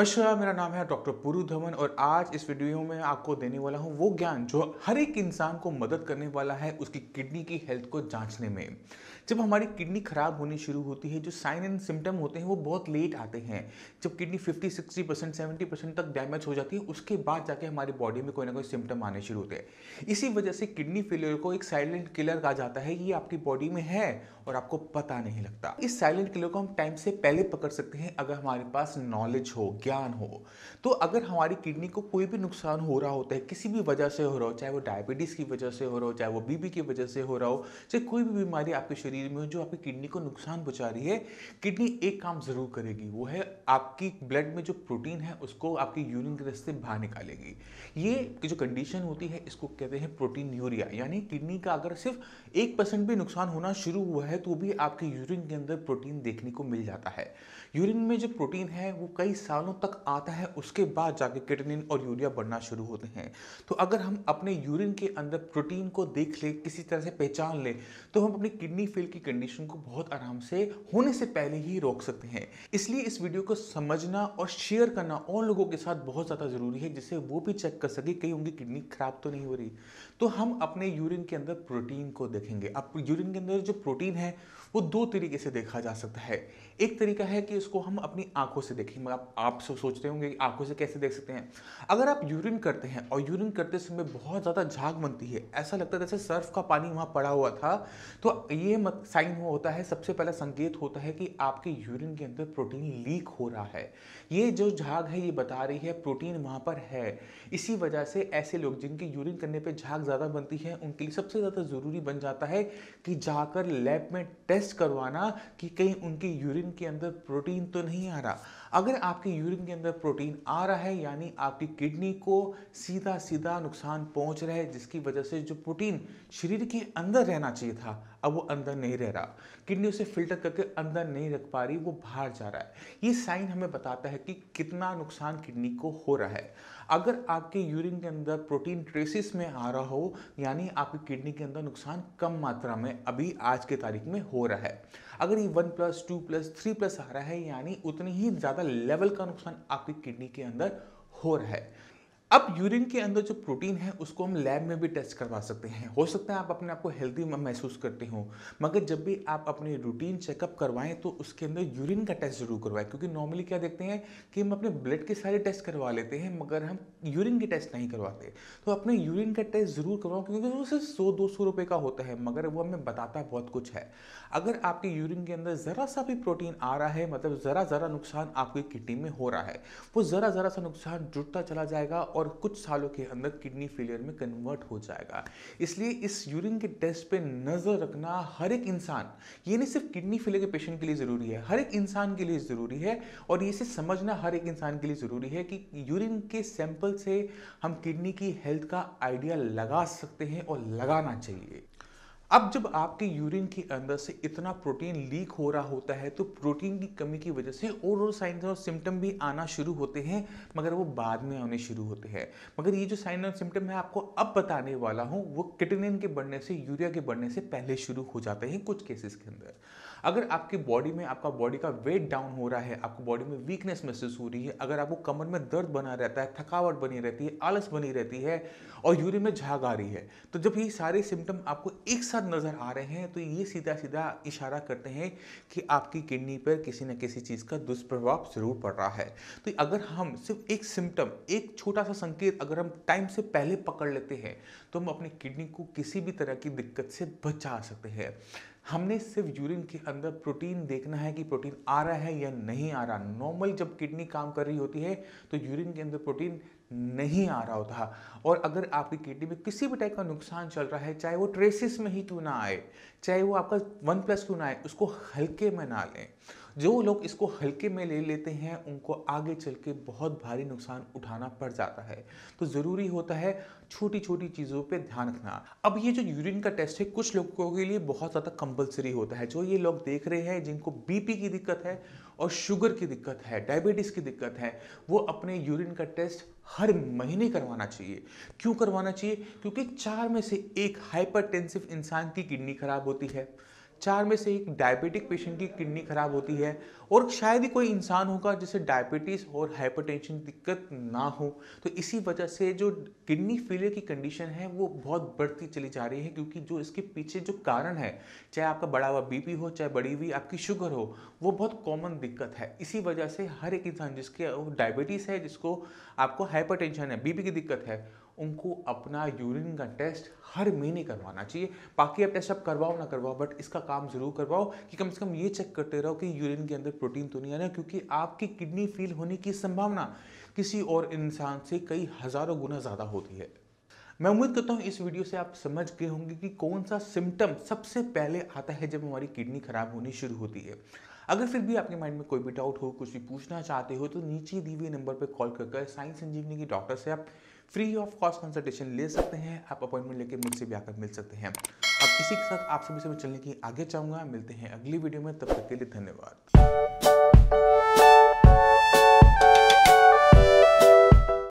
नमस्कार, मेरा नाम है डॉक्टर पुरु धवन और आज इस वीडियो में आपको देने वाला हूं वो ज्ञान जो हर एक इंसान को मदद करने वाला है उसकी किडनी की हेल्थ को जांचने में। जब हमारी किडनी खराब होनी शुरू होती है, जो साइन एंड सिम्टम होते हैं वो बहुत लेट आते हैं। जब किडनी 50-60% 70% तक डैमेज हो जाती है, उसके बाद जाके हमारी बॉडी में कोई ना कोई सिम्टम आने शुरू होते हैं। इसी वजह से किडनी फेलियर को एक साइलेंट किलर कहा जाता है। ये आपकी बॉडी में है और आपको पता नहीं लगता। इस साइलेंट किलर को हम टाइम से पहले पकड़ सकते हैं अगर हमारे पास नॉलेज हो, ज्ञान हो। तो अगर हमारी किडनी को कोई भी नुकसान हो रहा होता है, किसी भी वजह से हो रहा हो, चाहे वो डायबिटीज की वजह से हो रहा हो, चाहे वो बीपी की वजह से हो रहा हो, चाहे कोई भी बीमारी आपके शरीर में हो जो आपकी किडनी को नुकसान पहुंचा रही है, किडनी एक काम जरूर करेगी। वो है आपकी ब्लड में जो प्रोटीन है उसको आपकी यूरिन के रास्ते बाहर निकालेगी। ये जो कंडीशन होती है इसको कहते हैं प्रोटीन यूरिया। यानी किडनी का अगर सिर्फ 1% भी नुकसान होना शुरू हुआ है तो भी आपके यूरिन के अंदर प्रोटीन देखने को मिल जाता है। यूरिन में जो प्रोटीन है वो कई सालों तक आता है, उसके बाद जाके क्रिएटिनिन और यूरिया बढ़ना शुरू होते हैं। तो अगर हम अपने यूरिन के अंदर प्रोटीन को देख ले, किसी तरह से पहचान ले, तो हम अपनी किडनी फेल की कंडीशन को बहुत आराम से होने से पहले ही रोक सकते हैं। इसलिए इस वीडियो को समझना और शेयर करना और लोगों के साथ बहुत ज़्यादा ज़रूरी है, जिससे वो भी चेक कर सके कहीं उनकी किडनी खराब तो नहीं हो रही। तो हम अपने यूरिन के अंदर प्रोटीन को देखेंगे। अब यूरिन के अंदर जो प्रोटीन है वो दो तरीके से देखा जा सकता है। एक तरीका है कि इसको हम अपनी आंखों से देखेंगे। आप सोचते होंगे कि आंखों से कैसे देख सकते हैं। अगर आप यूरिन करते हैं और यूरिन करते समय बहुत ज़्यादा झाग बनती है, ऐसा लगता है जैसे सर्फ का पानी वहाँ पड़ा हुआ था, तो ये साइन होता है, सबसे पहला संकेत होता है कि आपके यूरिन के अंदर प्रोटीन लीक हो रहा है। ये जो झाग है ये बता रही है प्रोटीन वहाँ पर है। इसी वजह से ऐसे लोग जिनके यूरिन करने पे झाग ज़्यादा बनती है उनके लिए सबसे ज़्यादा ज़रूरी बन जाता है कि जाकर लैब में टेस्ट करवाना कि कहीं उनके यूरिन के अंदर प्रोटीन तो नहीं आ रहा। अगर आपके यूरिन के अंदर प्रोटीन आ रहा है यानी आपकी किडनी को सीधा सीधा नुकसान पहुंच रहा है, जिसकी वजह से जो प्रोटीन शरीर के अंदर रहना चाहिए था अब वो अंदर नहीं रह रहा। किडनी उसे फिल्टर करके अंदर नहीं रख पा रही, वो बाहर जा रहा है। ये साइन हमें बताता है कि कितना नुकसान किडनी को हो रहा है। अगर आपके यूरिन के अंदर प्रोटीन ट्रेसिस में आ रहा हो यानी आपकी किडनी के अंदर नुकसान कम मात्रा में अभी आज के तारीख में हो रहा है। अगर ये 1+, 2+, 3+ आ रहा है यानी उतनी ही ज़्यादा लेवल का नुकसान आपकी किडनी के अंदर हो रहा है। अब यूरिन के अंदर जो प्रोटीन है उसको हम लैब में भी टेस्ट करवा सकते हैं। हो सकता है आप अपने आप को हेल्दी महसूस करते हो, मगर जब भी आप अपने रूटीन चेकअप करवाएं तो उसके अंदर यूरिन का टेस्ट जरूर करवाएं। क्योंकि नॉर्मली क्या देखते हैं कि हम अपने ब्लड के सारे टेस्ट करवा लेते हैं मगर हम यूरिन के टेस्ट नहीं करवाते। तो अपने यूरिन का टेस्ट जरूर करवाओ, क्योंकि वो सिर्फ 100-200 रुपये का होता है मगर वो हमें बताता बहुत कुछ है। अगर आपके यूरिन के अंदर ज़रा सा भी प्रोटीन आ रहा है, मतलब ज़रा नुकसान आपकी किडनी में हो रहा है, वो ज़रा सा नुकसान जुड़ता चला जाएगा और कुछ सालों के अंदर किडनी फेलियर में कन्वर्ट हो जाएगा। इसलिए इस यूरिन के टेस्ट पे नज़र रखना हर एक इंसान, ये नहीं सिर्फ किडनी फेलियर के पेशेंट के लिए ज़रूरी है, हर एक इंसान के लिए ज़रूरी है। और इसे समझना हर एक इंसान के लिए ज़रूरी है कि यूरिन के सैंपल से हम किडनी की हेल्थ का आइडिया लगा सकते हैं और लगाना चाहिए। अब जब आपके यूरिन के अंदर से इतना प्रोटीन लीक हो रहा होता है तो प्रोटीन की कमी की वजह से और साइन और सिम्टम भी आना शुरू होते हैं, मगर वो बाद में आने शुरू होते हैं। मगर ये जो साइन और सिम्टम है आपको अब बताने वाला हूँ, वो क्रिएटिनिन के बढ़ने से, यूरिया के बढ़ने से पहले शुरू हो जाते हैं कुछ केसेस के अंदर। अगर आपकी बॉडी में आपका बॉडी का वेट डाउन हो रहा है, आपको बॉडी में वीकनेस महसूस हो रही है, अगर आपको कमर में दर्द बना रहता है, थकावट बनी रहती है, आलस बनी रहती है और यूरिन में झाग आ रही है, तो जब ये सारे सिम्टम आपको एक साथ नजर आ रहे हैं तो ये सीधा सीधा इशारा करते हैं कि आपकी किडनी पर किसी न किसी चीज़ का दुष्प्रभाव जरूर पड़ रहा है। तो अगर हम सिर्फ एक सिम्टम, एक छोटा सा संकेत अगर हम टाइम से पहले पकड़ लेते हैं तो हम अपनी किडनी को किसी भी तरह की दिक्कत से बचा सकते हैं। हमने सिर्फ यूरिन के अंदर प्रोटीन देखना है कि प्रोटीन आ रहा है या नहीं आ रहा। नॉर्मल जब किडनी काम कर रही होती है तो यूरिन के अंदर प्रोटीन नहीं आ रहा होता। और अगर आपकी किडनी में किसी भी टाइप का नुकसान चल रहा है, चाहे वो ट्रेसिस में ही क्यों ना आए, चाहे वो आपका 1+ क्यों ना आए, उसको हल्के में ना लें। जो लोग इसको हल्के में ले लेते हैं उनको आगे चल के बहुत भारी नुकसान उठाना पड़ जाता है। तो ज़रूरी होता है छोटी छोटी चीज़ों पे ध्यान रखना। अब ये जो यूरिन का टेस्ट है कुछ लोगों के लिए बहुत ज़्यादा कंपलसरी होता है। जो ये लोग देख रहे हैं जिनको बीपी की दिक्कत है और शुगर की दिक्कत है, डायबिटीज़ की दिक्कत है, वो अपने यूरिन का टेस्ट हर महीने करवाना चाहिए। क्यों करवाना चाहिए? क्योंकि 4 में से 1 हाइपरटेंसिव इंसान की किडनी खराब होती है, 4 में से एक डायबिटिक पेशेंट की किडनी खराब होती है और शायद ही कोई इंसान होगा जिसे डायबिटीज़ और हाइपरटेंशन दिक्कत ना हो। तो इसी वजह से जो किडनी फेलियर की कंडीशन है वो बहुत बढ़ती चली जा रही है, क्योंकि जो इसके पीछे जो कारण है, चाहे आपका बढ़ा हुआ बीपी हो, चाहे बढ़ी हुई आपकी शुगर हो, वो बहुत कॉमन दिक्कत है। इसी वजह से हर एक इंसान जिसके डायबिटीज़ है, जिसको आपको हाइपरटेंशन है, बीपी की दिक्कत है, उनको अपना यूरिन का टेस्ट हर महीने करवाना चाहिए। बाकी आप टेस्ट आप करवाओ ना करवाओ, बट इसका काम ज़रूर करवाओ कि कम से कम ये चेक करते रहो कि यूरिन के अंदर प्रोटीन तो नहीं आ रहा, क्योंकि आपकी किडनी फेल होने की संभावना किसी और इंसान से कई हज़ारों गुना ज़्यादा होती है। मैं उम्मीद करता हूँ इस वीडियो से आप समझ गए होंगे कि कौन सा सिम्टम सबसे पहले आता है जब हमारी किडनी खराब होनी शुरू होती है। अगर फिर भी आपके माइंड में कोई भी डाउट हो, कुछ भी पूछना चाहते हो, तो नीचे दी हुए नंबर पर कॉल कर साइंस संजीवनी की डॉक्टर से आप फ्री ऑफ कॉस्ट कंसल्टेशन ले सकते हैं। आप अपॉइंटमेंट लेकर मुझसे भी आकर मिल सकते हैं। अब इसी के साथ आप सभी से मैं चलने की आगे चाहूँगा। मिलते हैं अगली वीडियो में, तब तक के लिए धन्यवाद।